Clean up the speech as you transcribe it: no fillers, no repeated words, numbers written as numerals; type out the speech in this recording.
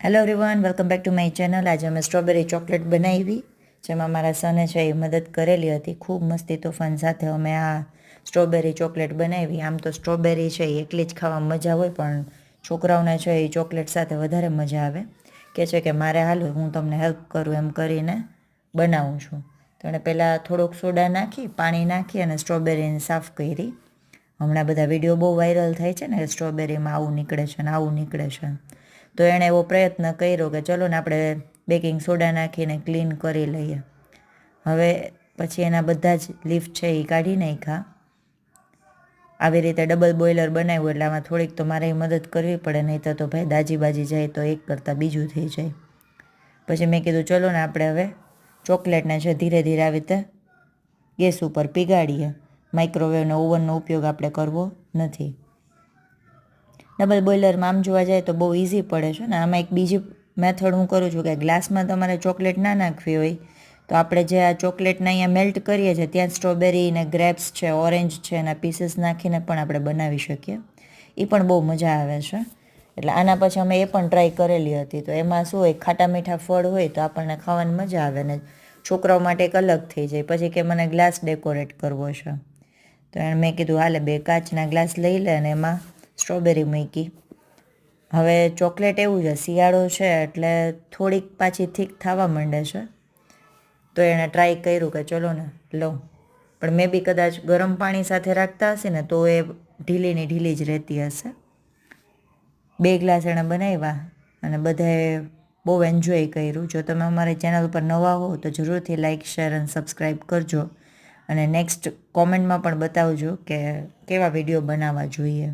Hello everyone, welcome back to my channel. આજે અમે strawberry chocolate બનાવી, જેમાં મારા સને છે એ મદદ કરેલી હતી. ખૂબ મસ્તી તોફાન સાથે અમે આ સ્ટ્રોબેરી ચોકલેટ બનાવી. આમ તો સ્ટ્રોબેરી છે એ એકલી જ ખાવામાં મજા હોય, પણ છોકરાઓને છે એ ચોકલેટ સાથે વધારે મજા આવે. કહે છે કે મારે હાલો, હું તમને હેલ્પ કરું એમ કરીને બનાવું છું. તો એણે પહેલાં થોડોક સોડા નાખી, પાણી નાખી અને સ્ટ્રોબેરીને સાફ કરી. હમણાં બધા વિડીયો બહુ વાયરલ થાય છે ને, સ્ટ્રોબેરીમાં આવું નીકળે છે ને આવું નીકળે છે. તો એણે એવો પ્રયત્ન કર્યો કે ચલો ને આપણે બેકિંગ સોડા નાખીને ક્લીન કરી લઈએ. હવે પછી એના બધા જ લીફ છે એ કાઢી નાખ્યા. આવી રીતે ડબલ બોઇલર બનાવ્યું એટલે આમાં થોડીક તો મારે મદદ કરવી પડે, નહીં તો ભાઈ દાજી બાજી જાય તો એક કરતાં બીજું થઈ જાય. પછી મેં કીધું ચલો ને આપણે હવે ચોકલેટને છે ધીરે ધીરે આવી રીતે ગેસ ઉપર પીગાડીએ. માઇક્રોવેવનો ઓવનનો ઉપયોગ આપણે કરવો નથી. ડબલ બોઇલરમાં આમ જોવા જાય તો બહુ ઇઝી પડે છે ને. આમાં એક બીજી મેથડ હું કરું છું કે ગ્લાસમાં તમારે ચોકલેટ ના નાખવી હોય તો આપણે જે આ ચોકલેટને અહીંયા મેલ્ટ કરીએ છીએ ત્યાં સ્ટ્રોબેરી ને ગ્રેપ્સ છે, ઓરેન્જ છે એના પીસીસ નાખીને પણ આપણે બનાવી શકીએ. એ પણ બહુ મજા આવે છે. એટલે આના પછી અમે એ પણ ટ્રાય કરેલી હતી. તો એમાં શું હોય, ખાટા મીઠા ફળ હોય તો આપણને ખાવાની મજા આવે ને છોકરાઓ માટે એક અલગ થઈ જાય. પછી કે મને ગ્લાસ ડેકોરેટ કરવો છે, તો એણે મેં કીધું હાલે 2 કાચના ગ્લાસ લઈ લે અને એમાં સ્ટ્રોબેરી મૂકી. હવે ચોકલેટ એવું છે, શિયાળો છે એટલે થોડીક પાછી થીક થવા માંડે છે. તો એણે ટ્રાય કર્યું કે ચલો ને લઉં, પણ મેં બી કદાચ ગરમ પાણી સાથે રાખતા હશે ને તો એ ઢીલીની ઢીલી જ રહેતી હશે. 2 ગ્લાસ એણે બનાવ્યા અને બધાએ બહુ એન્જોય કર્યું. જો તમે અમારી ચેનલ પર નવા હો તો જરૂરથી લાઇક, શેર અને સબસ્ક્રાઈબ કરજો. અને નેક્સ્ટ કોમેન્ટમાં પણ બતાવજો કે કેવા વિડીયો બનાવવા જોઈએ.